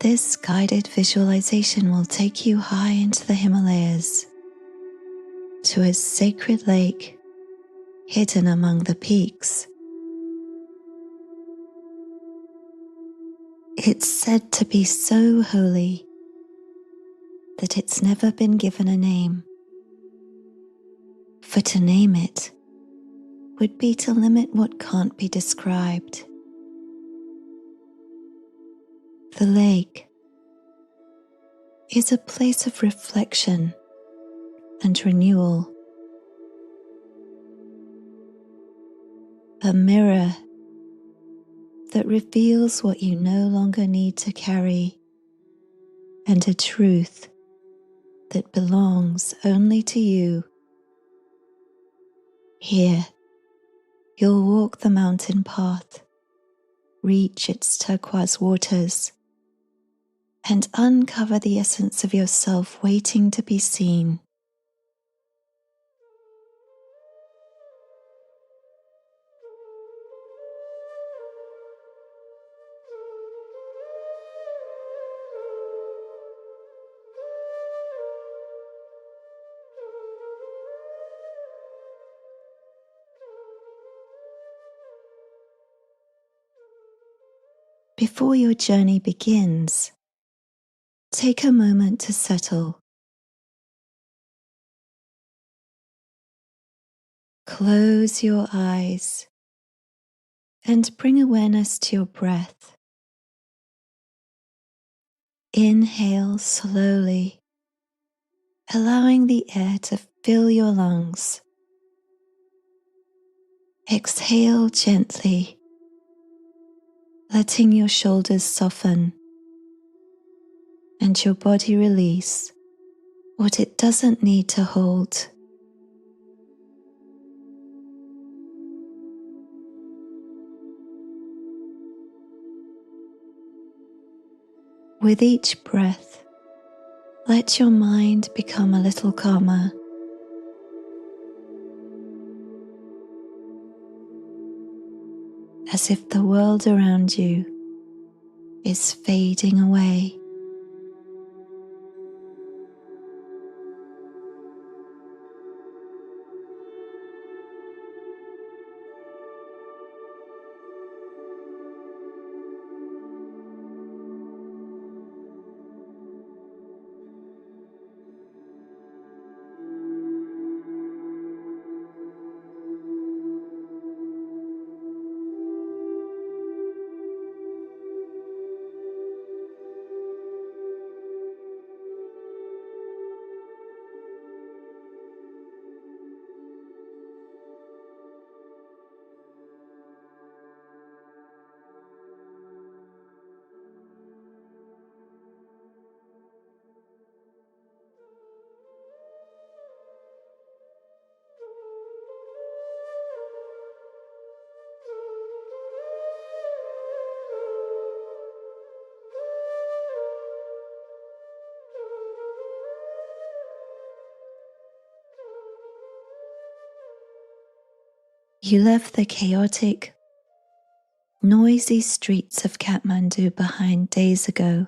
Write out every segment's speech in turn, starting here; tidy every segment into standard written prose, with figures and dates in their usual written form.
This guided visualization will take you high into the Himalayas, to a sacred lake hidden among the peaks. It's said to be so holy that it's never been given a name, for to name it would be to limit what can't be described. The lake is a place of reflection and renewal, a mirror that reveals what you no longer need to carry, and a truth that belongs only to you. Here, you'll walk the mountain path, reach its turquoise waters, and uncover the essence of yourself waiting to be seen. Before your journey begins, take a moment to settle. Close your eyes and bring awareness to your breath. Inhale slowly, allowing the air to fill your lungs. Exhale gently, letting your shoulders soften and your body release what it doesn't need to hold. With each breath, let your mind become a little calmer. As if the world around you is fading away. You left the chaotic, noisy streets of Kathmandu behind days ago.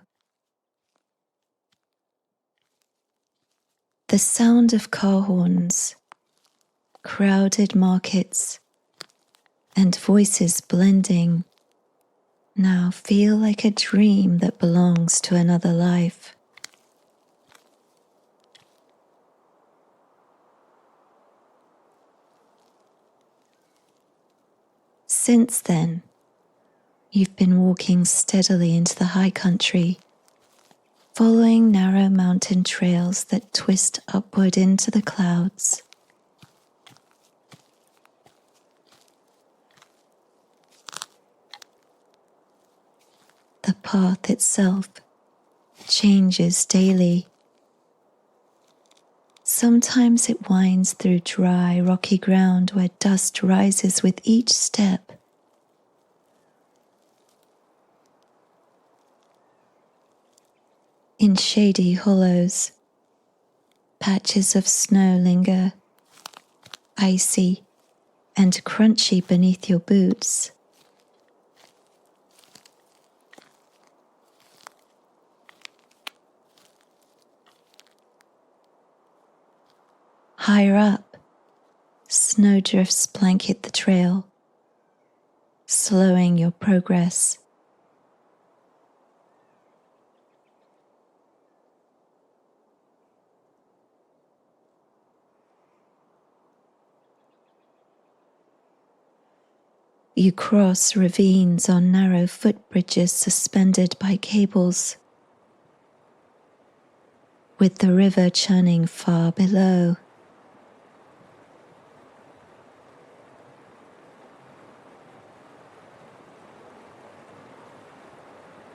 The sound of car horns, crowded markets, and voices blending now feel like a dream that belongs to another life. Since then, you've been walking steadily into the high country, following narrow mountain trails that twist upward into the clouds. The path itself changes daily. Sometimes it winds through dry, rocky ground where dust rises with each step. In shady hollows, patches of snow linger, icy and crunchy beneath your boots. Higher up, snowdrifts blanket the trail, slowing your progress. You cross ravines on narrow footbridges suspended by cables, with the river churning far below.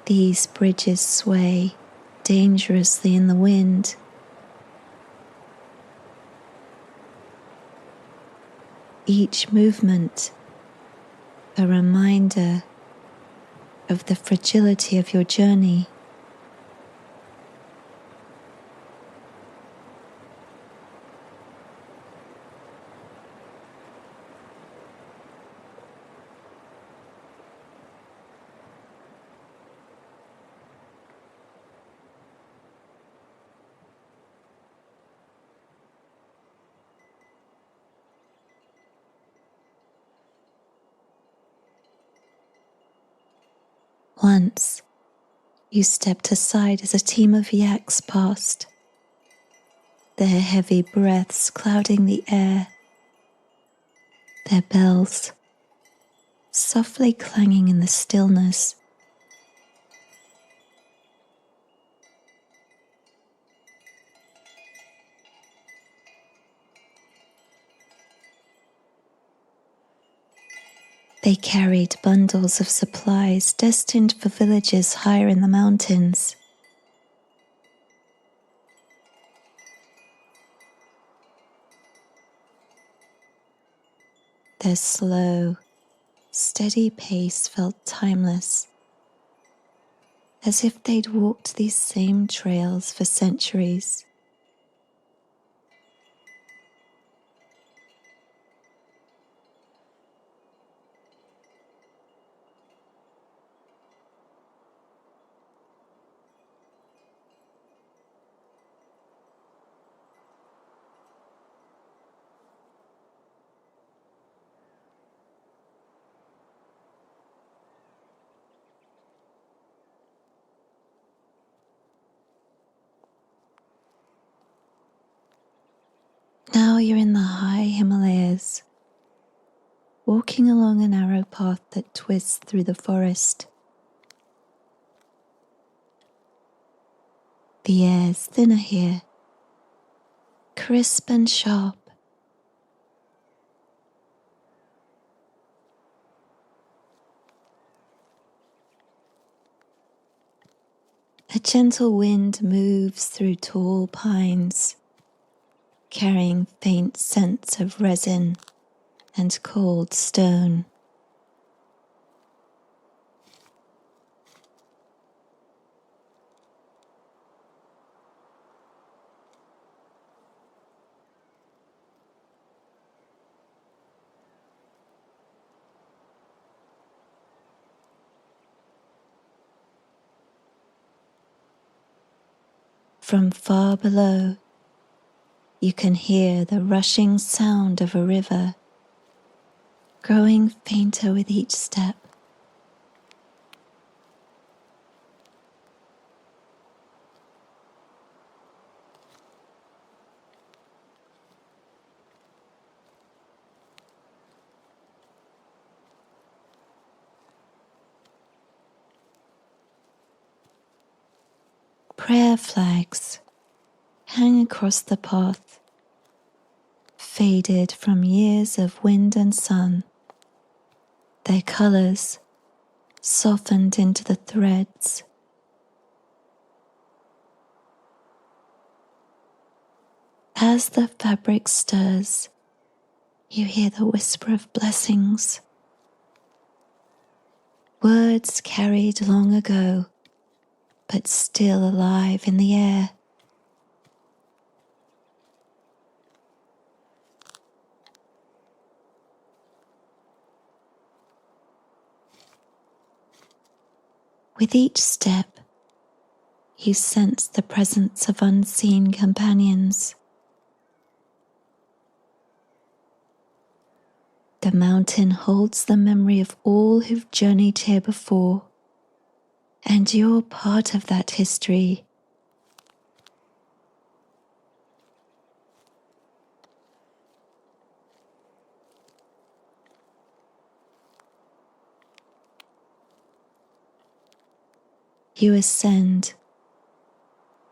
These bridges sway dangerously in the wind. Each movement a reminder of the fragility of your journey. Once, you stepped aside as a team of yaks passed, their heavy breaths clouding the air, their bells softly clanging in the stillness. They carried bundles of supplies destined for villages higher in the mountains. Their slow, steady pace felt timeless, as if they'd walked these same trails for centuries. Now you're in the high Himalayas, walking along a narrow path that twists through the forest. The air's thinner here, crisp and sharp. A gentle wind moves through tall pines, carrying faint scents of resin and cold stone. From far below, you can hear the rushing sound of a river, growing fainter with each step. Prayer flags hang across the path, faded from years of wind and sun, their colors softened into the threads. As the fabric stirs, you hear the whisper of blessings, words carried long ago, but still alive in the air. With each step, you sense the presence of unseen companions, The mountain holds the memory of all who've journeyed here before, and you're part of that history. You ascend,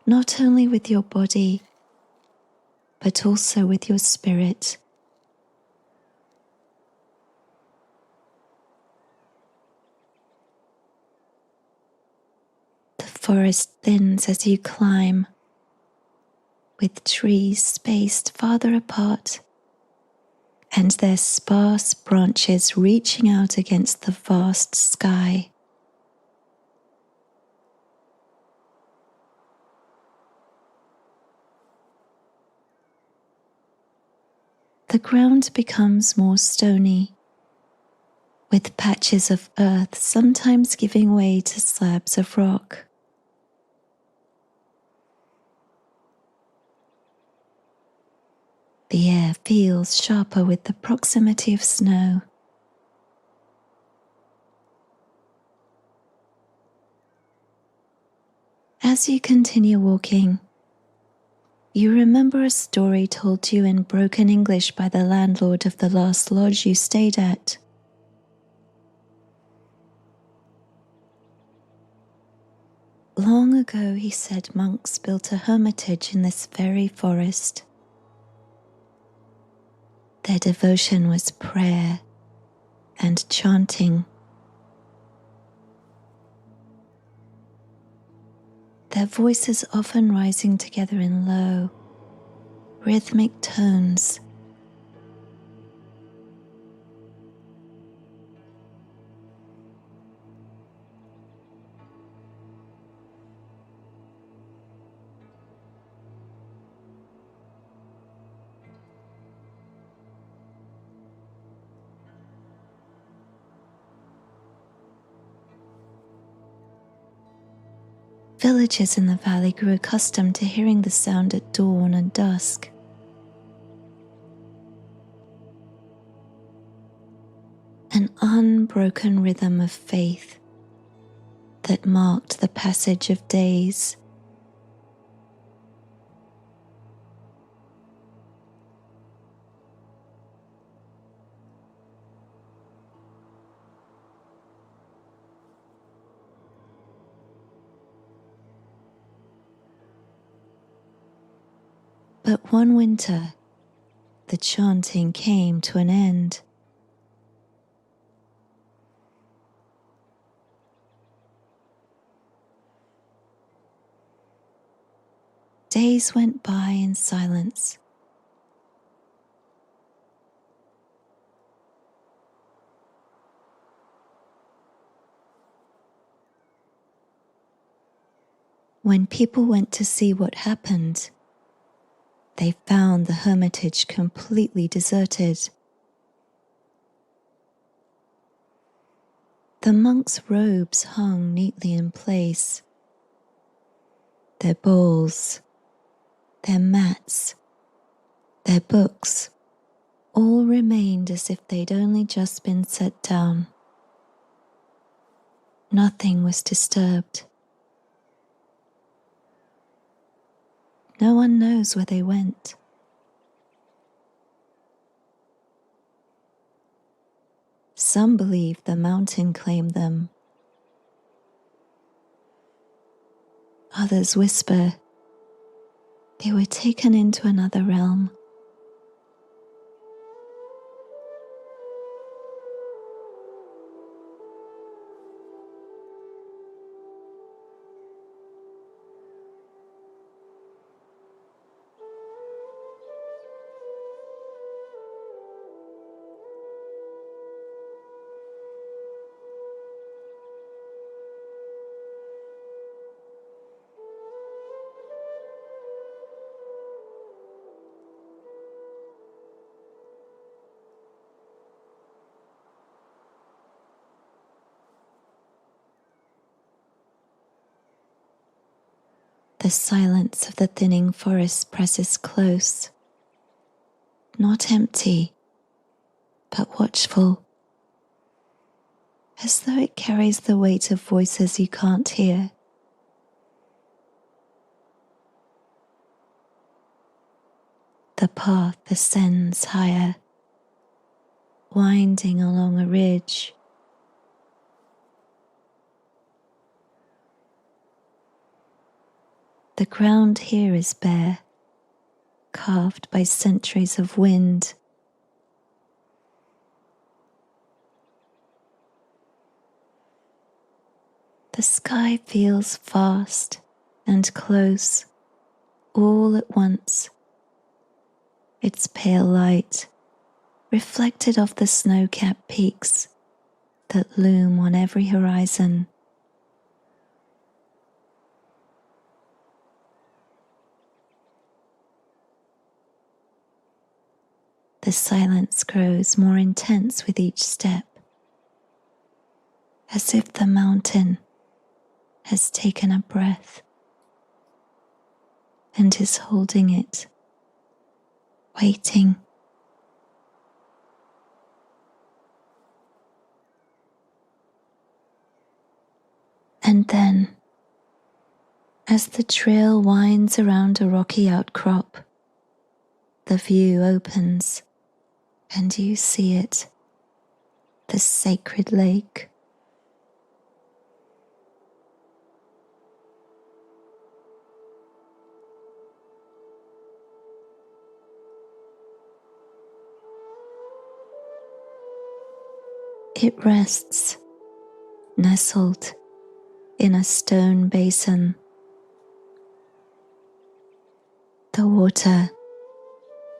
not only with your body, but also with your spirit. The forest thins as you climb, with trees spaced farther apart, and their sparse branches reaching out against the vast sky. The ground becomes more stony, with patches of earth sometimes giving way to slabs of rock. The air feels sharper with the proximity of snow. As you continue walking, you remember a story told to you in broken English by the landlord of the last lodge you stayed at. Long ago, he said, monks built a hermitage in this very forest. Their devotion was prayer and chanting. Their voices often rising together in low, rhythmic tones. Villagers in the valley grew accustomed to hearing the sound at dawn and dusk. An unbroken rhythm of faith that marked the passage of days. But one winter, the chanting came to an end. Days went by in silence. When people went to see what happened, they found the hermitage completely deserted. The monks' robes hung neatly in place. Their bowls, their mats, their books, all remained as if they'd only just been set down. Nothing was disturbed. No one knows where they went. Some believe the mountain claimed them. Others whisper they were taken into another realm. The silence of the thinning forest presses close, not empty, but watchful, as though it carries the weight of voices you can't hear. The path ascends higher, winding along a ridge. The ground here is bare, carved by centuries of wind. The sky feels vast and close, all at once. Its pale light reflected off the snow-capped peaks that loom on every horizon. The silence grows more intense with each step, as if the mountain has taken a breath and is holding it, waiting. And then, as the trail winds around a rocky outcrop, the view opens and you see it, the sacred lake. It rests, nestled in a stone basin. The water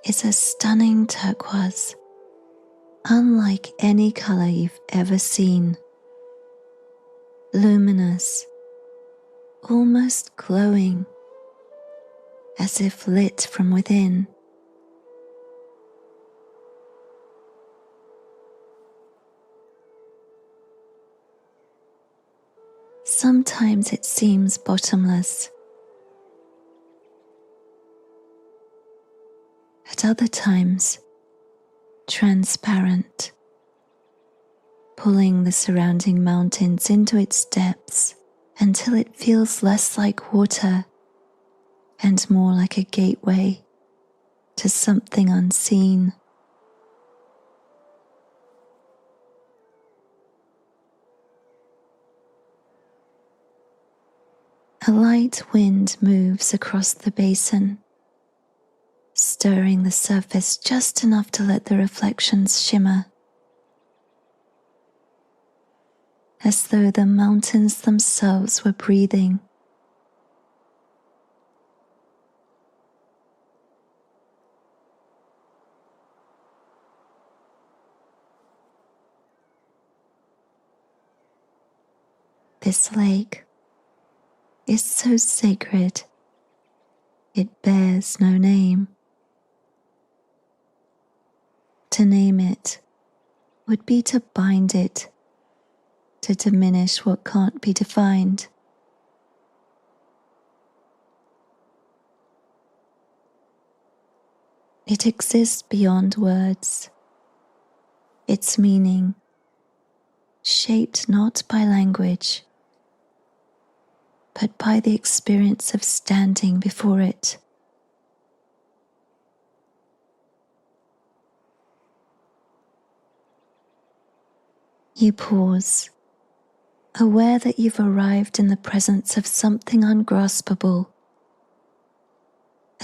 is a stunning turquoise, unlike any color you've ever seen. Luminous, almost glowing, as if lit from within. Sometimes it seems bottomless. At other times, transparent, pulling the surrounding mountains into its depths until it feels less like water and more like a gateway to something unseen. A light wind moves across the basin, stirring the surface just enough to let the reflections shimmer, as though the mountains themselves were breathing. This lake is so sacred, it bears no name. To name it would be to bind it, to diminish what can't be defined. It exists beyond words, its meaning shaped not by language, but by the experience of standing before it. You pause, aware that you've arrived in the presence of something ungraspable,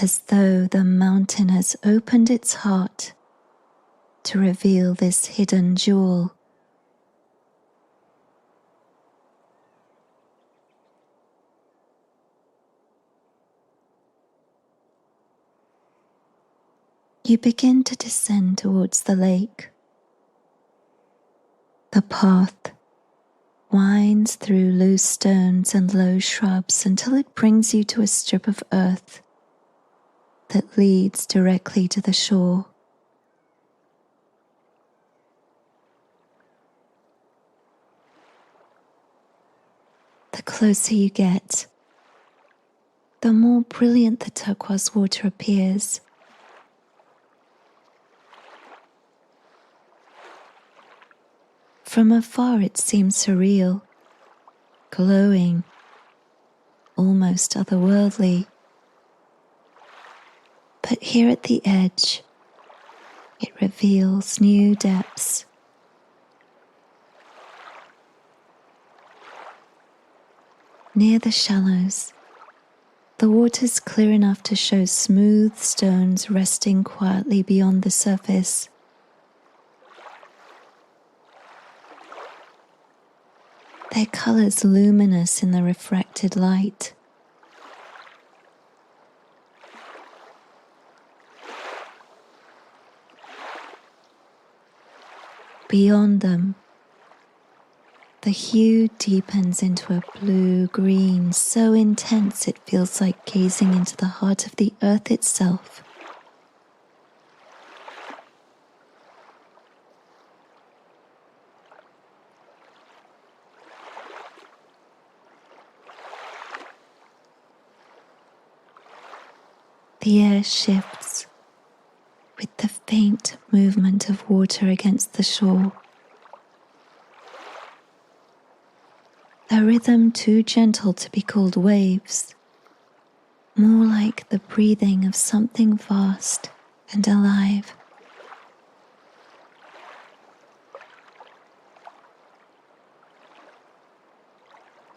as though the mountain has opened its heart to reveal this hidden jewel. You begin to descend towards the lake. The path winds through loose stones and low shrubs until it brings you to a strip of earth that leads directly to the shore. The closer you get, the more brilliant the turquoise water appears. from afar it seems surreal, glowing, almost otherworldly. But here at the edge, it reveals new depths. Near the shallows, the water's clear enough to show smooth stones resting quietly beyond the surface. Their colors luminous in the refracted light. Beyond them, the hue deepens into a blue-green so intense it feels like gazing into the heart of the earth itself. The air shifts with the faint movement of water against the shore. A rhythm too gentle to be called waves, more like the breathing of something vast and alive.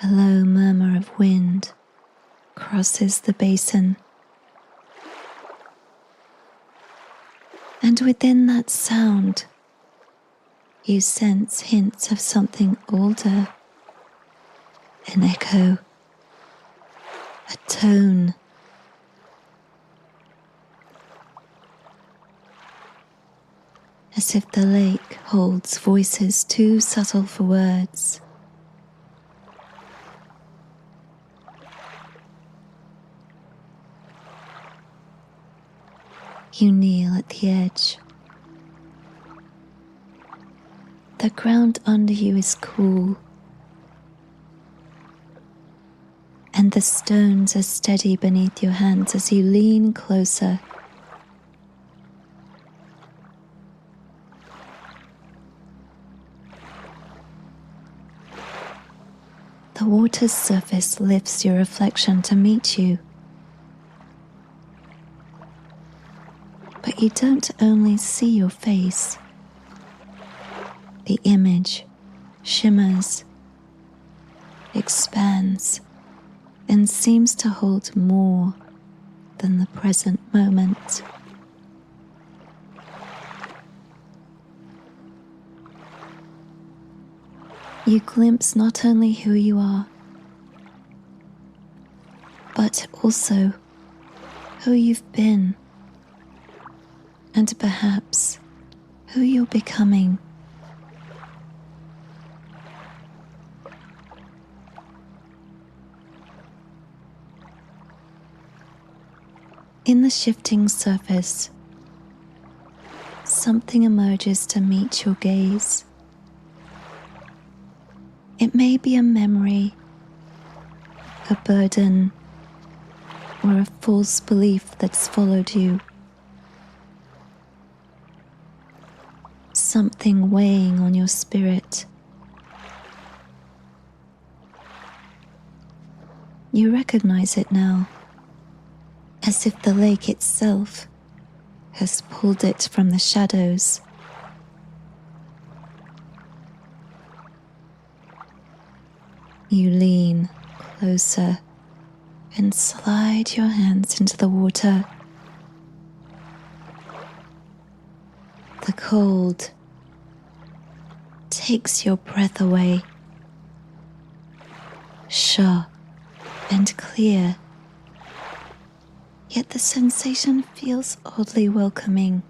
A low murmur of wind crosses the basin, and within that sound, you sense hints of something older, an echo, a tone. As if the lake holds voices too subtle for words. You kneel at the edge. The ground under you is cool, and the stones are steady beneath your hands as you lean closer. The water's surface lifts your reflection to meet you. But you don't only see your face. The image shimmers, expands, and seems to hold more than the present moment. You glimpse not only who you are, but also who you've been, and perhaps who you're becoming. In the shifting surface, something emerges to meet your gaze. It may be a memory, a burden, or a false belief that's followed you. Something weighing on your spirit. You recognize it now, as if the lake itself has pulled it from the shadows. You lean closer and slide your hands into the water. The cold takes your breath away, sharp and clear, yet the sensation feels oddly welcoming.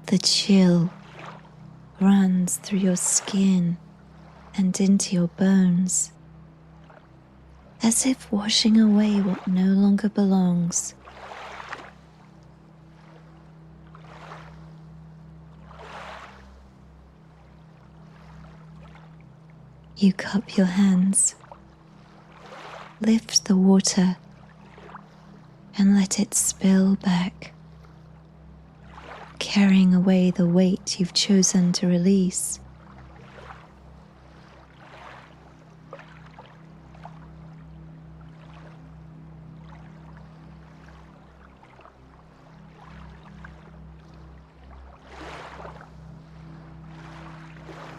The chill runs through your skin and into your bones, as if washing away what no longer belongs. You cup your hands, lift the water, and let it spill back, carrying away the weight you've chosen to release.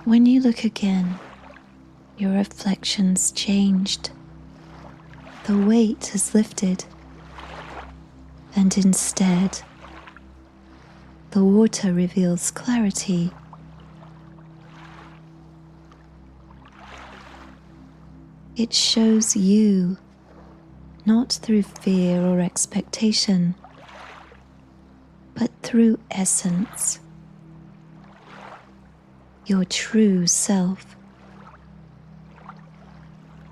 When you look again, your reflection's changed. The weight has lifted, and instead, the water reveals clarity. It shows you, not through fear or expectation, but through essence, your true self.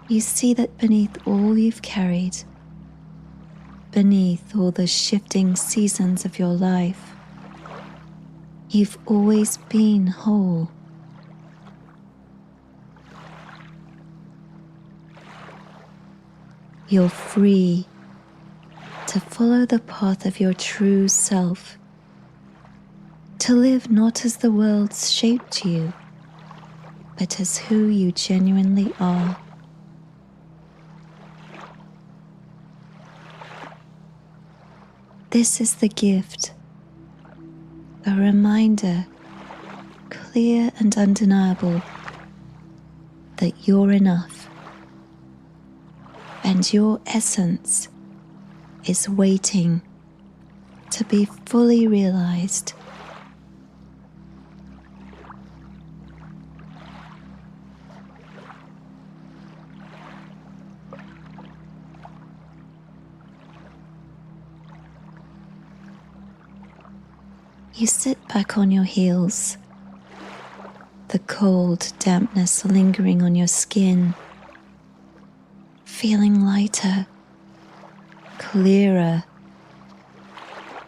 You see that beneath all you've carried, beneath all the shifting seasons of your life, you've always been whole. You're free to follow the path of your true self, to live not as the world's shaped you, but as who you genuinely are. This is the gift, a reminder, clear and undeniable, that you're enough, and your essence is waiting to be fully realized. You sit back on your heels, the cold dampness lingering on your skin, feeling lighter, clearer,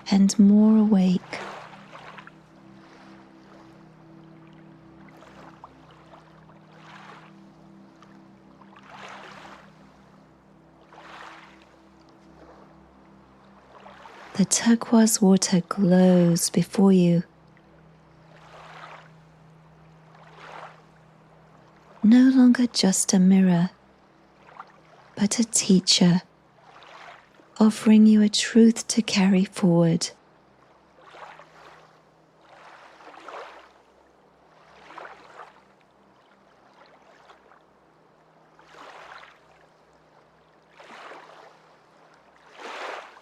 and more awake. The turquoise water glows before you. No longer just a mirror, but a teacher, offering you a truth to carry forward.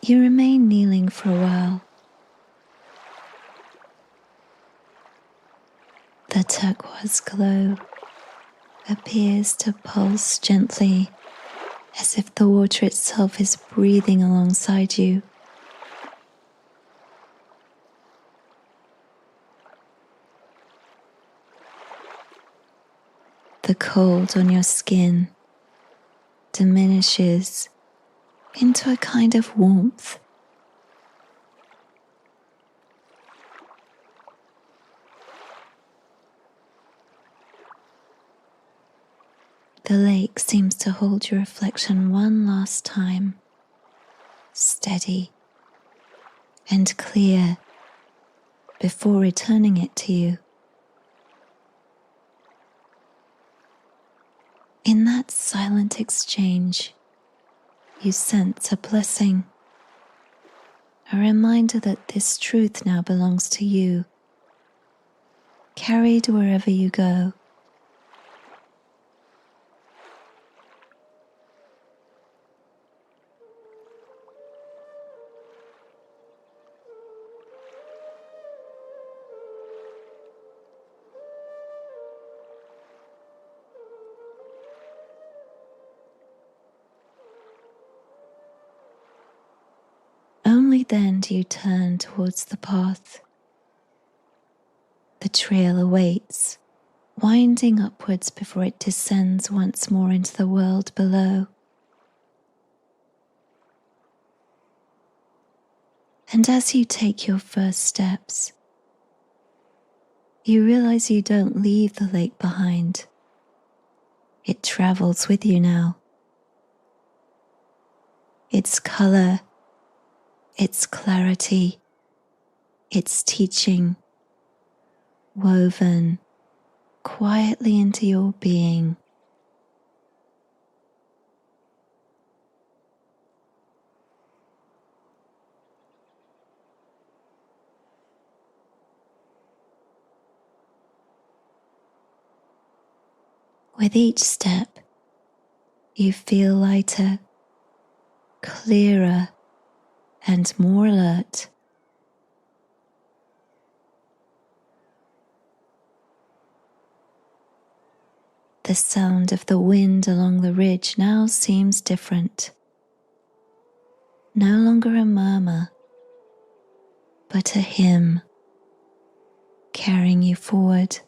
You remain kneeling for a while. The turquoise glow appears to pulse gently, as if the water itself is breathing alongside you. The cold on your skin diminishes into a kind of warmth. The lake seems to hold your reflection one last time, steady and clear, before returning it to you. In that silent exchange, you sense a blessing, a reminder that this truth now belongs to you, carried wherever you go. Only then do you turn towards the path. The trail awaits, winding upwards before it descends once more into the world below. And as you take your first steps, you realize you don't leave the lake behind. It travels with you now. Its color, its clarity, its teaching, woven quietly into your being. With each step, you feel lighter, clearer, and more alert. The sound of the wind along the ridge now seems different. No longer a murmur, but a hymn carrying you forward.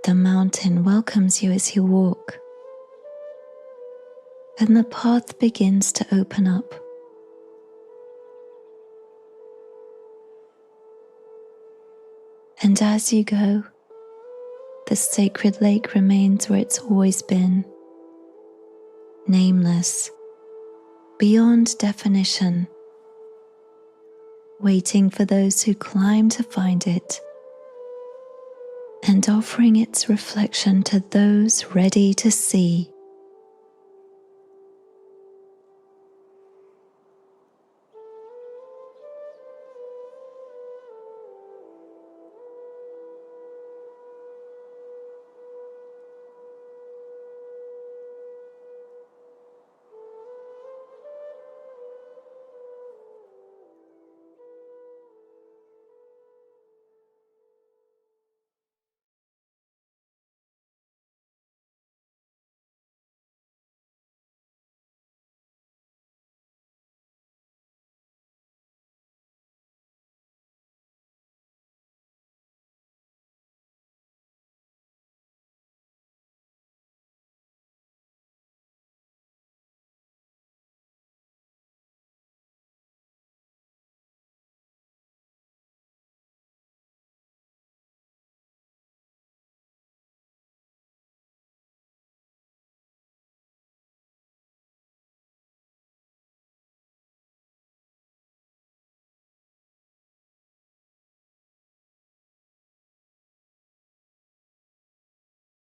The mountain welcomes you as you walk, and the path begins to open up. And as you go, the sacred lake remains where it's always been, nameless, beyond definition, waiting for those who climb to find it, and offering its reflection to those ready to see.